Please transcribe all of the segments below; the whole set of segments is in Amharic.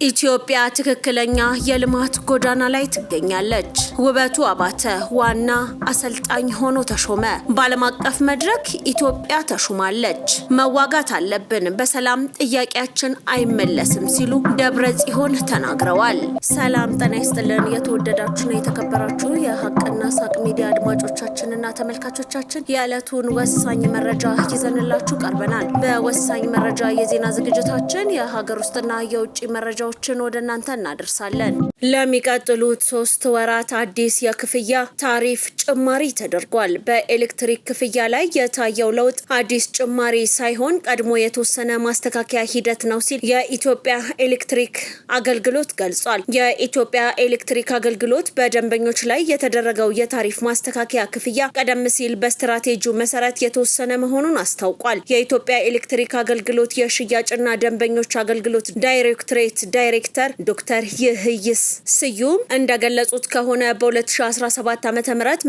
ኢትዮጵያ ትክክለኛ የልማት ጎዳና ላይ ትገኛለች። ውበቱ አባተ ዋና አሰልጣኝ ሆኖ ተሾመ። በዓለም አቀፍ መድረክ ኢትዮጵያ ተሹማለች። መዋጋት አለብን፣ በሰላም ጥያቄያችን አይመለስም ሲሉ ደብረጽዮን ተናግረዋል። ሰላም ጤና ይስጥልን። የተወደዳችሁና የተከበራችሁ የሀቅና ሳቅ ሚዲያ አድማጮቻችንና ተመልካቾቻችን የዕለቱን ወሳኝ መረጃ ይዘንላችሁ ቀርበናል። በወሳኝ መረጃ የዜና ዝግጅታችን የሀገር ውስጥና የውጭ መረጃዎችን ወደ እናንተ እናደርሳለን። ለሚቀጥሉት 3 ወራት አዲስ የክፍያ ታሪፍ ጭማሪ ተደርጓል። በኤሌክትሪክ ክፍያ ላይ የታየው ለውጥ አዲስ ጭማሪ ሳይሆን ቀድሞ የተወሰነ ማስተካከያ ሂደት ነው ሲል የኢትዮጵያ ኤሌክትሪክ አገልግሎት ገልጿል። የኢትዮጵያ ኤሌክትሪክ አገልግሎት በደንበኞች ላይ የተደረገው የታሪፍ ማስተካከያ ክፍያ ቀደም ሲል በስትራቴጂው መሰረት የተወሰነ መሆኑን አስታውቋል። የኢትዮጵያ ኤሌክትሪክ አገልግሎት የሽያጭና ደንበኞች አገልግሎት ዳይሬክቶሬት ዳይሬክተር ዶክተር ይህይስ ስዩም እንደገለጹት ከሆነ በ2017 ዓ.ም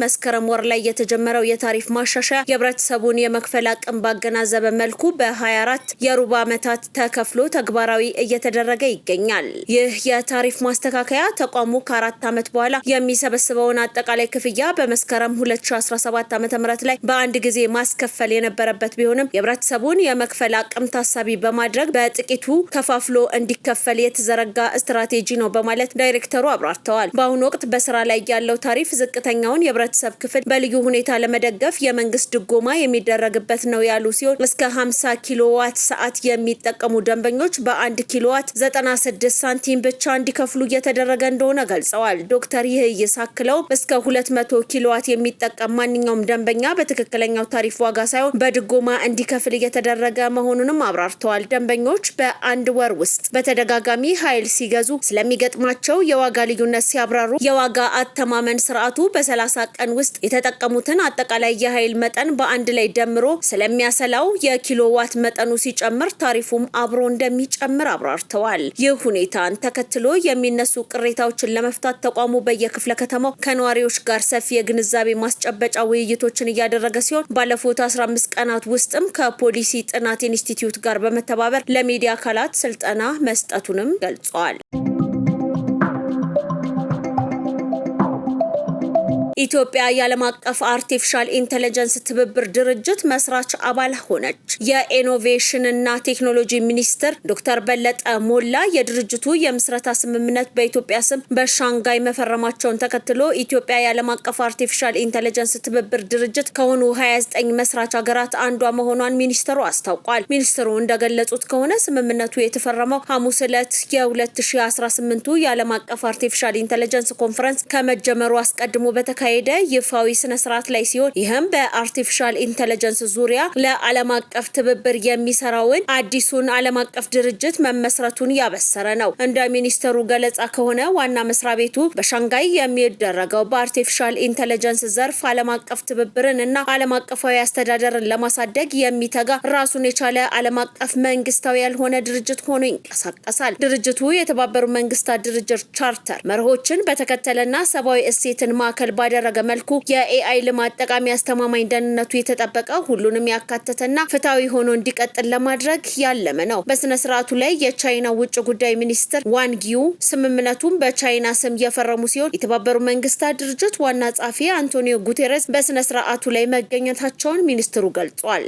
መስከረም ወር ላይ የተጀመረው የታሪፍ ማሻሻያ የህብረተሰቡን የመክፈል አቅም ባገናዘበ መልኩ በ24 የሩብ ዓመታት ተከፍሎ ተግባራዊ እየተደረገ ይገኛል። ይህ የታሪፍ ማስተካከያ ተቋሙ ከ4 ዓመት በኋላ የሚሰበስበውን አጠቃላይ ክፍያ በመስከረም 2017 ዓ.ም ላይ በአንድ ጊዜ ማስከፈል የነበረበት ቢሆንም የህብረተሰቡን የመክፈል አቅም ታሳቢ በማድረግ በጥቂቱ ከፋፍሎ እንዲከፈል የተዘረጋ ስትራቴጂ ነው በማለት ዳይሬክተሩ አብራርተዋል። በአሁኑ ወቅት በስራ ላይ ያለው ታሪፍ ዝቅተኛውን የህብረተሰብ ክፍል በልዩ ሁኔታ ለመደገፍ የመንግስት ድጎማ የሚደረግበት ነው ያሉ ሲሆን እስከ 50 ኪሎዋት ሰዓት የሚጠቀሙ ደንበኞች በ1 ኪሎዋት 96 ሳንቲም ብቻ እንዲከፍሉ እየተደረገ እንደሆነ ገልጸዋል። ዶክተር ይህይስ አክለው እስከ 200 ኪሎዋት የሚጠቀም ማንኛውም ደንበኛ በትክክለኛው ታሪፍ ዋጋ ሳይሆን በድጎማ እንዲከፍል እየተደረገ መሆኑንም አብራርተዋል። ደንበኞች በአንድ ወር ውስጥ በተደጋጋሚ ኃይል ሲገዙ ስለሚገጥማቸው የዋጋ ልዩነት ሲያብራሩ የዋጋ አተማመን ስርዓቱ በ30 ቀን ውስጥ የተጠቀሙትን አጠቃላይ የኃይል መጠን በአንድ ላይ ደምሮ ስለሚያሰላው የኪሎዋት መጠኑ ሲጨምር ታሪፉም አብሮ እንደሚጨምር አብራርተዋል። ይህ ሁኔታን ተከትሎ የሚነሱ ቅሬታዎችን ለመፍታት ተቋሙ በየክፍለ ከተማው ከነዋሪዎች ጋር ሰፊ የግንዛቤ ማስጨበጫ ውይይቶችን እያደረገ ሲሆን ባለፉት 15 ቀናት ውስጥም ከፖሊሲ ጥናት ኢንስቲትዩት ጋር በመተባበር ለሚዲያ አካላት ስልጠና መስጠቱንም ገልጿል። ኢትዮጵያ የዓለም አቀፍ አርቲፊሻል ኢንተለጀንስ ትብብር ድርጅት መስራች አባል ሆነች። የኢኖቬሽንና ቴክኖሎጂ ሚኒስትር ዶክተር በለጠ ሞላ የድርጅቱ የምስረታ ስምምነት በኢትዮጵያ ስም በሻንጋይ መፈረማቸውን ተከትሎ ኢትዮጵያ የዓለም አቀፍ አርቲፊሻል ኢንተለጀንስ ትብብር ድርጅት ከሆኑ 29 መስራች ሀገራት አንዷ መሆኗን ሚኒስትሩ አስታውቋል። ሚኒስትሩ እንደገለጹት ከሆነ ስምምነቱ የተፈረመው ሐሙስ ዕለት የ2018 የዓለም አቀፍ አርቲፊሻል ኢንተለጀንስ ኮንፈረንስ ከመጀመሩ አስቀድሞ በተካሄደ ይፋዊ ስነ ስርዓት ላይ ሲሆን ይህም በአርቲፊሻል ኢንተለጀንስ ዙሪያ ለዓለም አቀፍ ትብብር የሚሰራውን አዲሱን ዓለም አቀፍ ድርጅት መመስረቱን ያበሰረ ነው። እንደ ሚኒስተሩ ገለጻ ከሆነ ዋና መስሪያ ቤቱ በሻንጋይ የሚደረገው በአርቲፊሻል ኢንተለጀንስ ዘርፍ ዓለም አቀፍ ትብብርን እና ዓለም አቀፋዊ አስተዳደርን ለማሳደግ የሚተጋ ራሱን የቻለ ዓለም አቀፍ መንግስታዊ ያልሆነ ድርጅት ሆኖ ይንቀሳቀሳል። ድርጅቱ የተባበሩት መንግስታት ድርጅት ቻርተር መርሆችን በተከተለና ሰብአዊ እሴትን ማዕከል ባደረገ መልኩ የኤአይ ልማት ጠቃሚ አስተማማኝ ደህንነቱ የተጠበቀ ሁሉንም ያካተተና ፍትሃዊ ሆኖ እንዲቀጥል ለማድረግ ያለመ ነው። በስነ ስርዓቱ ላይ የቻይና ውጭ ጉዳይ ሚኒስትር ዋንጊው ስምምነቱን በቻይና ስም የፈረሙ ሲሆን የተባበሩት መንግስታት ድርጅት ዋና ጸሐፊ አንቶኒዮ ጉቴሬስ በስነ ስርዓቱ ላይ መገኘታቸውን ሚኒስትሩ ገልጿል።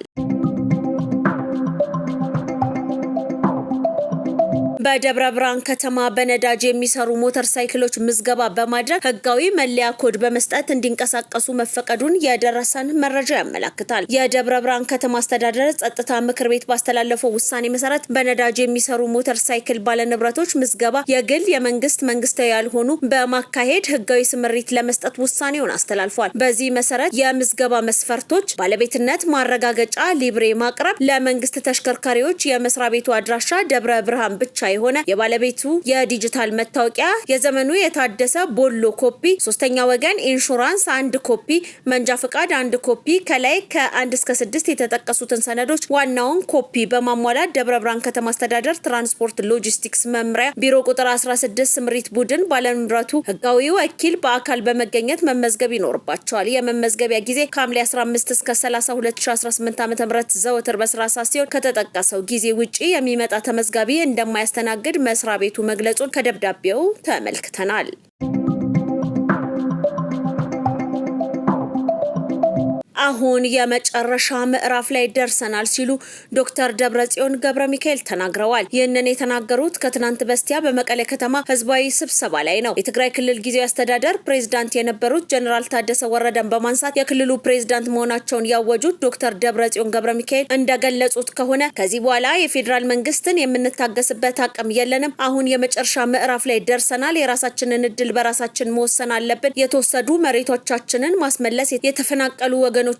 በደብረ ብርሃን ከተማ በነዳጅ የሚሰሩ ሞተር ሳይክሎች ምዝገባ በማድረግ ህጋዊ መለያ ኮድ በመስጠት እንዲንቀሳቀሱ መፈቀዱን የደረሰን መረጃ ያመለክታል። የደብረ ብርሃን ከተማ አስተዳደር ጸጥታ ምክር ቤት ባስተላለፈው ውሳኔ መሰረት በነዳጅ የሚሰሩ ሞተር ሳይክል ባለንብረቶች ምዝገባ የግል የመንግስት መንግስታዊ ያልሆኑ በማካሄድ ህጋዊ ስምሪት ለመስጠት ውሳኔውን አስተላልፏል። በዚህ መሰረት የምዝገባ መስፈርቶች ባለቤትነት ማረጋገጫ ሊብሬ ማቅረብ፣ ለመንግስት ተሽከርካሪዎች የመስሪያ ቤቱ አድራሻ ደብረ ብርሃን ብቻ የሆነ የባለቤቱ የዲጂታል መታወቂያ፣ የዘመኑ የታደሰ ቦሎ ኮፒ፣ ሶስተኛ ወገን ኢንሹራንስ 1 ኮፒ፣ መንጃ ፍቃድ 1 ኮፒ፣ ከላይ ከ1 እስከ 6 የተጠቀሱትን ሰነዶች ዋናውን ኮፒ በማሟላት ደብረ ብርሃን ከተማ አስተዳደር ትራንስፖርት ሎጂስቲክስ መምሪያ ቢሮ ቁጥር 16 ስምሪት ቡድን ባለንብረቱ ህጋዊ ወኪል በአካል በመገኘት መመዝገብ ይኖርባቸዋል። የመመዝገቢያ ጊዜ ከሐምሌ 15 እስከ 30 2018 ዓ.ም ዘወትር በስራ ሰዓት ሲሆን ከተጠቀሰው ጊዜ ውጪ የሚመጣ ተመዝጋቢ እንደማያስተ እንደሚያስተናግድ መስሪያ ቤቱ መግለጹን ከደብዳቤው ተመልክተናል። አሁን የመጨረሻ ምዕራፍ ላይ ደርሰናል ሲሉ ዶክተር ደብረጽዮን ገብረሚካኤል ተናግረዋል። ይህንን የተናገሩት ከትናንት በስቲያ በመቀሌ ከተማ ህዝባዊ ስብሰባ ላይ ነው። የትግራይ ክልል ጊዜያዊ አስተዳደር ፕሬዝዳንት የነበሩት ጀነራል ታደሰ ወረደን በማንሳት የክልሉ ፕሬዝዳንት መሆናቸውን ያወጁት ዶክተር ደብረጽዮን ገብረሚካኤል እንደገለጹት ከሆነ ከዚህ በኋላ የፌዴራል መንግስትን የምንታገስበት አቅም የለንም። አሁን የመጨረሻ ምዕራፍ ላይ ደርሰናል። የራሳችንን እድል በራሳችን መወሰን አለብን። የተወሰዱ መሬቶቻችንን ማስመለስ፣ የተፈናቀሉ ወገኖቻችንን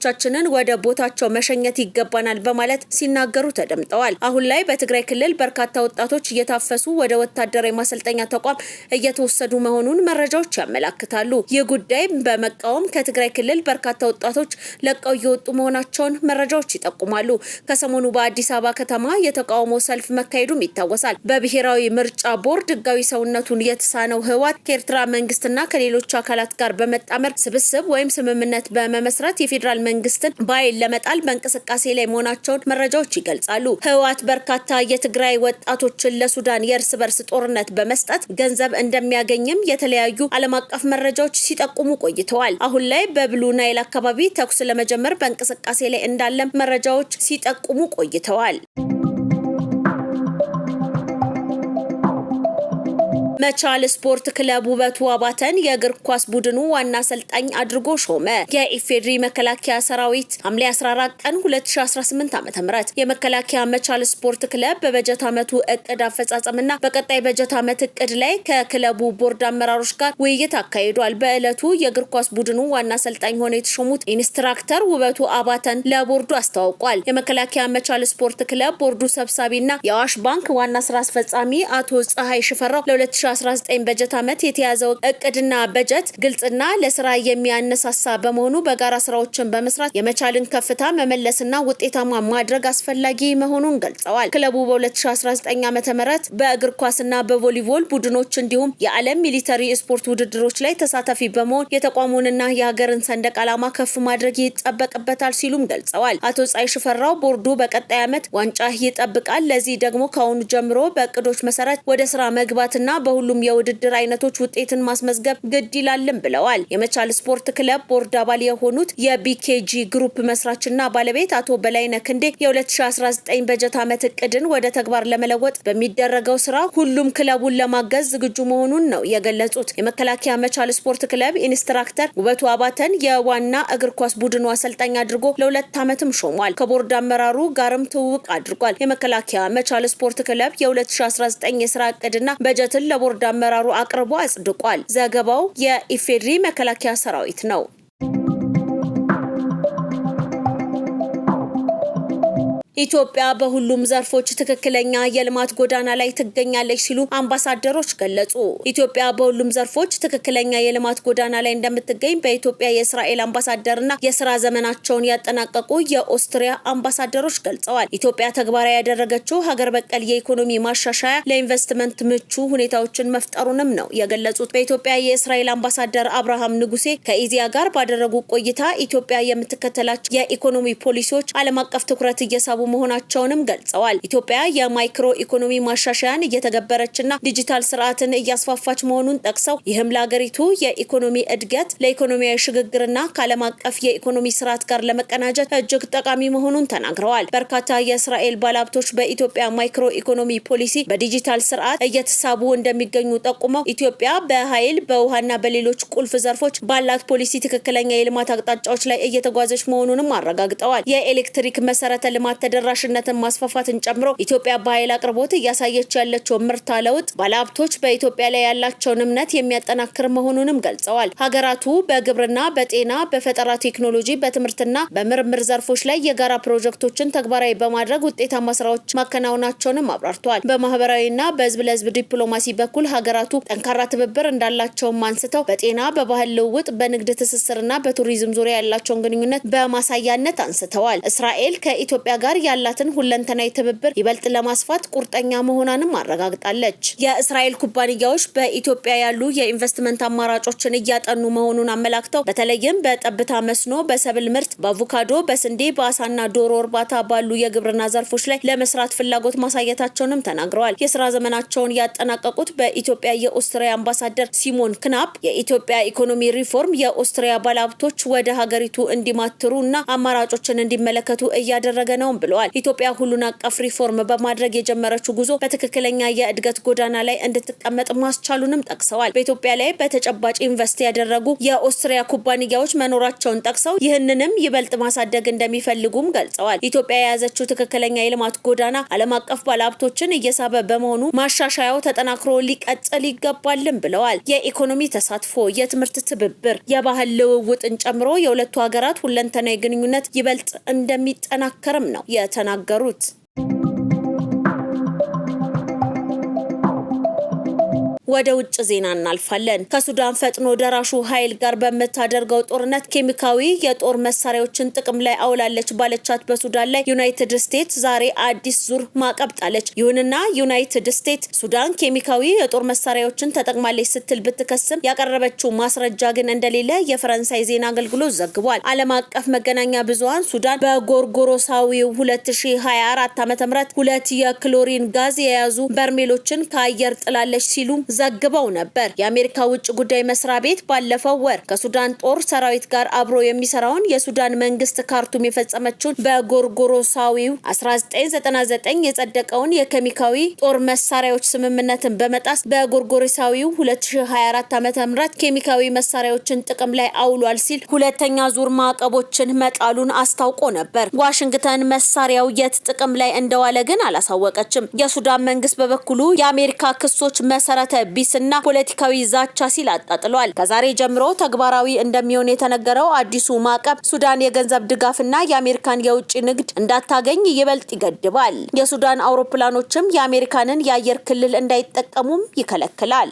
ወደ ቦታቸው መሸኘት ይገባናል በማለት ሲናገሩ ተደምጠዋል። አሁን ላይ በትግራይ ክልል በርካታ ወጣቶች እየታፈሱ ወደ ወታደራዊ ማሰልጠኛ ተቋም እየተወሰዱ መሆኑን መረጃዎች ያመለክታሉ። ይህ ጉዳይ በመቃወም ከትግራይ ክልል በርካታ ወጣቶች ለቀው እየወጡ መሆናቸውን መረጃዎች ይጠቁማሉ። ከሰሞኑ በአዲስ አበባ ከተማ የተቃውሞ ሰልፍ መካሄዱም ይታወሳል። በብሔራዊ ምርጫ ቦርድ ህጋዊ ሰውነቱን የተሳነው ህወሓት ከኤርትራ መንግስትና ከሌሎች አካላት ጋር በመጣመር ስብስብ ወይም ስምምነት በመመስረት የፌዴራል መንግስትን ባይል ለመጣል በእንቅስቃሴ ላይ መሆናቸውን መረጃዎች ይገልጻሉ። ህወሓት በርካታ የትግራይ ወጣቶችን ለሱዳን የእርስ በርስ ጦርነት በመስጠት ገንዘብ እንደሚያገኝም የተለያዩ ዓለም አቀፍ መረጃዎች ሲጠቁሙ ቆይተዋል። አሁን ላይ በብሉ ናይል አካባቢ ተኩስ ለመጀመር በእንቅስቃሴ ላይ እንዳለም መረጃዎች ሲጠቁሙ ቆይተዋል። መቻል ስፖርት ክለብ ውበቱ አባተን የእግር ኳስ ቡድኑ ዋና አሰልጣኝ አድርጎ ሾመ። የኢፌድሪ መከላከያ ሰራዊት ሐምሌ 14 ቀን 2018 ዓ.ም የመከላከያ መቻል ስፖርት ክለብ በበጀት ዓመቱ እቅድ አፈጻጸምና በቀጣይ በጀት ዓመት እቅድ ላይ ከክለቡ ቦርድ አመራሮች ጋር ውይይት አካሂዷል። በዕለቱ የእግር ኳስ ቡድኑ ዋና አሰልጣኝ ሆነው የተሾሙት ኢንስትራክተር ውበቱ አባተን ለቦርዱ አስታውቋል። የመከላከያ መቻል ስፖርት ክለብ ቦርዱ ሰብሳቢና የአዋሽ ባንክ ዋና ስራ አስፈጻሚ አቶ ፀሐይ ሽፈራው ለ2019 በጀት ዓመት የተያዘው እቅድና በጀት ግልጽና ለስራ የሚያነሳሳ በመሆኑ በጋራ ስራዎችን በመስራት የመቻልን ከፍታ መመለስና ውጤታማ ማድረግ አስፈላጊ መሆኑን ገልጸዋል። ክለቡ በ2019 ዓ.ም በእግር ኳስና በቮሊቦል ቡድኖች እንዲሁም የዓለም ሚሊተሪ ስፖርት ውድድሮች ላይ ተሳታፊ በመሆን የተቋሙንና የሀገርን ሰንደቅ ዓላማ ከፍ ማድረግ ይጠበቅበታል ሲሉም ገልጸዋል። አቶ ፀሐይ ሽፈራው ቦርዱ በቀጣይ ዓመት ዋንጫ ይጠብቃል። ለዚህ ደግሞ ከአሁኑ ጀምሮ በእቅዶች መሰረት ወደ ስራ መግባትና በሁሉም የውድድር አይነቶች ውጤትን ማስመዝገብ ግድ ይላልም ብለዋል። የመቻል ስፖርት ክለብ ቦርድ አባል የሆኑት የቢኬጂ ግሩፕ መስራችና ባለቤት አቶ በላይነህ ክንዴ የ2019 በጀት ዓመት እቅድን ወደ ተግባር ለመለወጥ በሚደረገው ስራ ሁሉም ክለቡን ለማገዝ ዝግጁ መሆኑን ነው የገለጹት። የመከላከያ መቻል ስፖርት ክለብ ኢንስትራክተር ውበቱ አባተን የዋና እግር ኳስ ቡድኑ አሰልጣኝ አድርጎ ለ2 ዓመትም ሾሟል። ከቦርድ አመራሩ ጋርም ትውውቅ አድርጓል። የመከላከያ መቻል ስፖርት ክለብ የ2019 የስራ እቅድና በጀትን ለቦርድ አመራሩ አቅርቦ አጽድቋል። ዘገባው የኢፌድሪ መከላከያ ሰራዊት ነው። ኢትዮጵያ በሁሉም ዘርፎች ትክክለኛ የልማት ጎዳና ላይ ትገኛለች ሲሉ አምባሳደሮች ገለጹ። ኢትዮጵያ በሁሉም ዘርፎች ትክክለኛ የልማት ጎዳና ላይ እንደምትገኝ በኢትዮጵያ የእስራኤል አምባሳደርና የስራ ዘመናቸውን ያጠናቀቁ የኦስትሪያ አምባሳደሮች ገልጸዋል። ኢትዮጵያ ተግባራዊ ያደረገችው ሀገር በቀል የኢኮኖሚ ማሻሻያ ለኢንቨስትመንት ምቹ ሁኔታዎችን መፍጠሩንም ነው የገለጹት። በኢትዮጵያ የእስራኤል አምባሳደር አብርሃም ንጉሴ ከኢዚያ ጋር ባደረጉ ቆይታ ኢትዮጵያ የምትከተላቸው የኢኮኖሚ ፖሊሲዎች ዓለም አቀፍ ትኩረት እየሳቡ መሆናቸውንም ገልጸዋል። ኢትዮጵያ የማይክሮ ኢኮኖሚ ማሻሻያን እየተገበረችና ዲጂታል ስርዓትን እያስፋፋች መሆኑን ጠቅሰው ይህም ለሀገሪቱ የኢኮኖሚ እድገት ለኢኮኖሚያዊ ሽግግርና ከዓለም አቀፍ የኢኮኖሚ ስርዓት ጋር ለመቀናጀት እጅግ ጠቃሚ መሆኑን ተናግረዋል። በርካታ የእስራኤል ባለሀብቶች በኢትዮጵያ ማይክሮ ኢኮኖሚ ፖሊሲ በዲጂታል ስርዓት እየተሳቡ እንደሚገኙ ጠቁመው ኢትዮጵያ በኃይል በውሃና በሌሎች ቁልፍ ዘርፎች ባላት ፖሊሲ ትክክለኛ የልማት አቅጣጫዎች ላይ እየተጓዘች መሆኑንም አረጋግጠዋል። የኤሌክትሪክ መሰረተ ልማት ተደራሽነትን ማስፋፋትን ጨምሮ ኢትዮጵያ በኃይል አቅርቦት እያሳየች ያለችው ምርታ ለውጥ ባለሀብቶች በኢትዮጵያ ላይ ያላቸውን እምነት የሚያጠናክር መሆኑንም ገልጸዋል። ሀገራቱ በግብርና፣ በጤና፣ በፈጠራ ቴክኖሎጂ፣ በትምህርትና በምርምር ዘርፎች ላይ የጋራ ፕሮጀክቶችን ተግባራዊ በማድረግ ውጤታማ ስራዎች ማከናወናቸውንም አብራርተዋል። በማህበራዊና በህዝብ ለህዝብ ዲፕሎማሲ በኩል ሀገራቱ ጠንካራ ትብብር እንዳላቸውም አንስተው በጤና፣ በባህል ልውውጥ፣ በንግድ ትስስርና በቱሪዝም ዙሪያ ያላቸውን ግንኙነት በማሳያነት አንስተዋል። እስራኤል ከኢትዮጵያ ጋር ያላትን ሁለንተናዊ ትብብር ይበልጥ ለማስፋት ቁርጠኛ መሆኗንም አረጋግጣለች። የእስራኤል ኩባንያዎች በኢትዮጵያ ያሉ የኢንቨስትመንት አማራጮችን እያጠኑ መሆኑን አመላክተው በተለይም በጠብታ መስኖ፣ በሰብል ምርት፣ በአቮካዶ፣ በስንዴ፣ በአሳና ዶሮ እርባታ ባሉ የግብርና ዘርፎች ላይ ለመስራት ፍላጎት ማሳየታቸውንም ተናግረዋል። የስራ ዘመናቸውን ያጠናቀቁት በኢትዮጵያ የኦስትሪያ አምባሳደር ሲሞን ክናፕ የኢትዮጵያ ኢኮኖሚ ሪፎርም የኦስትሪያ ባለሀብቶች ወደ ሀገሪቱ እንዲማትሩ እና አማራጮችን እንዲመለከቱ እያደረገ ነው ብለዋል። ኢትዮጵያ ሁሉን አቀፍ ሪፎርም በማድረግ የጀመረችው ጉዞ በትክክለኛ የእድገት ጎዳና ላይ እንድትቀመጥ ማስቻሉንም ጠቅሰዋል። በኢትዮጵያ ላይ በተጨባጭ ኢንቨስት ያደረጉ የኦስትሪያ ኩባንያዎች መኖራቸውን ጠቅሰው ይህንንም ይበልጥ ማሳደግ እንደሚፈልጉም ገልጸዋል። ኢትዮጵያ የያዘችው ትክክለኛ የልማት ጎዳና ዓለም አቀፍ ባለሀብቶችን እየሳበ በመሆኑ ማሻሻያው ተጠናክሮ ሊቀጥል ይገባልም ብለዋል። የኢኮኖሚ ተሳትፎ፣ የትምህርት ትብብር፣ የባህል ልውውጥን ጨምሮ የሁለቱ ሀገራት ሁለንተናዊ ግንኙነት ይበልጥ እንደሚጠናከርም ነው የተናገሩት። ወደ ውጭ ዜና እናልፋለን። ከሱዳን ፈጥኖ ደራሹ ኃይል ጋር በመታደርገው ጦርነት ኬሚካዊ የጦር መሳሪያዎችን ጥቅም ላይ አውላለች ባለቻት በሱዳን ላይ ዩናይትድ ስቴትስ ዛሬ አዲስ ዙር ማዕቀብ ጣለች። ይሁንና ዩናይትድ ስቴትስ ሱዳን ኬሚካዊ የጦር መሳሪያዎችን ተጠቅማለች ስትል ብትከስም ያቀረበችው ማስረጃ ግን እንደሌለ የፈረንሳይ ዜና አገልግሎት ዘግቧል። ዓለም አቀፍ መገናኛ ብዙሃን ሱዳን በጎርጎሮሳዊው 2024 ዓ.ም 2 የክሎሪን ጋዝ የያዙ በርሜሎችን ከአየር ጥላለች ሲሉ ዘግበው ነበር። የአሜሪካ ውጭ ጉዳይ መስሪያ ቤት ባለፈው ወር ከሱዳን ጦር ሰራዊት ጋር አብሮ የሚሰራውን የሱዳን መንግስት ካርቱም የፈጸመችውን በጎርጎሮሳዊው 1999 የጸደቀውን የኬሚካዊ ጦር መሳሪያዎች ስምምነትን በመጣስ በጎርጎሮሳዊው 2024 ዓ.ም ኬሚካዊ መሳሪያዎችን ጥቅም ላይ አውሏል ሲል ሁለተኛ ዙር ማዕቀቦችን መጣሉን አስታውቆ ነበር። ዋሽንግተን መሳሪያው የት ጥቅም ላይ እንደዋለ ግን አላሳወቀችም። የሱዳን መንግስት በበኩሉ የአሜሪካ ክሶች መሰረተ ቢስና ፖለቲካዊ ዛቻ ሲል አጣጥሏል። ከዛሬ ጀምሮ ተግባራዊ እንደሚሆን የተነገረው አዲሱ ማዕቀብ ሱዳን የገንዘብ ድጋፍና የአሜሪካን የውጭ ንግድ እንዳታገኝ ይበልጥ ይገድባል። የሱዳን አውሮፕላኖችም የአሜሪካንን የአየር ክልል እንዳይጠቀሙም ይከለክላል።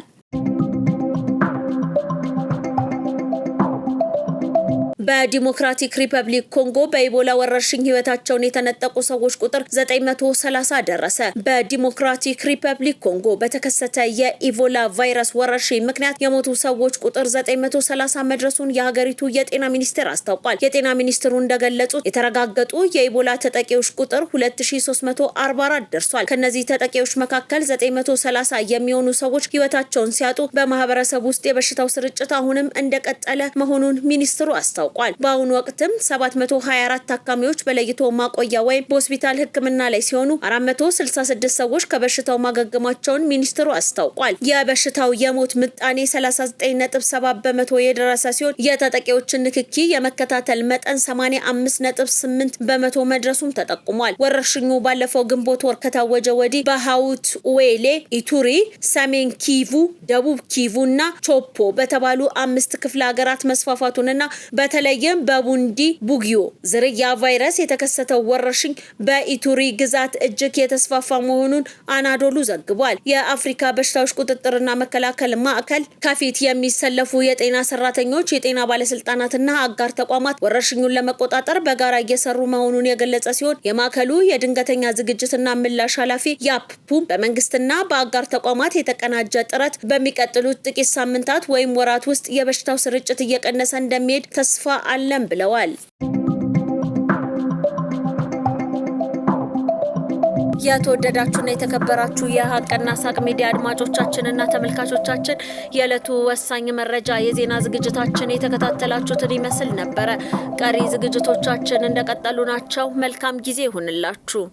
በዲሞክራቲክ ሪፐብሊክ ኮንጎ በኢቦላ ወረርሽኝ ህይወታቸውን የተነጠቁ ሰዎች ቁጥር 930 ደረሰ። በዲሞክራቲክ ሪፐብሊክ ኮንጎ በተከሰተ የኢቦላ ቫይረስ ወረርሽኝ ምክንያት የሞቱ ሰዎች ቁጥር 930 መድረሱን የሀገሪቱ የጤና ሚኒስቴር አስታውቋል። የጤና ሚኒስትሩ እንደገለጹት የተረጋገጡ የኢቦላ ተጠቂዎች ቁጥር 2344 ደርሷል። ከነዚህ ተጠቂዎች መካከል 930 የሚሆኑ ሰዎች ህይወታቸውን ሲያጡ በማህበረሰብ ውስጥ የበሽታው ስርጭት አሁንም እንደቀጠለ መሆኑን ሚኒስትሩ አስታውቋል። በአሁኑ ወቅትም 724 ታካሚዎች በለይቶ ማቆያ ወይም በሆስፒታል ህክምና ላይ ሲሆኑ 466 ሰዎች ከበሽታው ማገገማቸውን ሚኒስትሩ አስታውቋል። የበሽታው የሞት ምጣኔ 39.7% የደረሰ ሲሆን የተጠቂዎችን ንክኪ የመከታተል መጠን 85.8% መድረሱም ተጠቁሟል። ወረርሽኙ ባለፈው ግንቦት ወር ከታወጀ ወዲህ በሃውት ዌሌ፣ ኢቱሪ፣ ሰሜን ኪቩ፣ ደቡብ ኪቩ እና ቾፖ በተባሉ 5 ክፍለ ሀገራት መስፋፋቱንና በተለይም በቡንዲ ቡጊዮ ዝርያ ቫይረስ የተከሰተው ወረርሽኝ በኢቱሪ ግዛት እጅግ የተስፋፋ መሆኑን አናዶሉ ዘግቧል። የአፍሪካ በሽታዎች ቁጥጥርና መከላከል ማዕከል ከፊት የሚሰለፉ የጤና ሰራተኞች፣ የጤና ባለስልጣናትና አጋር ተቋማት ወረርሽኙን ለመቆጣጠር በጋራ እየሰሩ መሆኑን የገለጸ ሲሆን የማዕከሉ የድንገተኛ ዝግጅትና ምላሽ ኃላፊ ያፕፑ በመንግስትና በአጋር ተቋማት የተቀናጀ ጥረት በሚቀጥሉት ጥቂት ሳምንታት ወይም ወራት ውስጥ የበሽታው ስርጭት እየቀነሰ እንደሚሄድ ተስፋ አለም ብለዋል። የተወደዳችሁና የተከበራችሁ የሀቅና ሳቅ ሚዲያ አድማጮቻችንና ተመልካቾቻችን የዕለቱ ወሳኝ መረጃ የዜና ዝግጅታችን የተከታተላችሁትን ይመስል ነበረ። ቀሪ ዝግጅቶቻችን እንደቀጠሉ ናቸው። መልካም ጊዜ ይሁንላችሁ።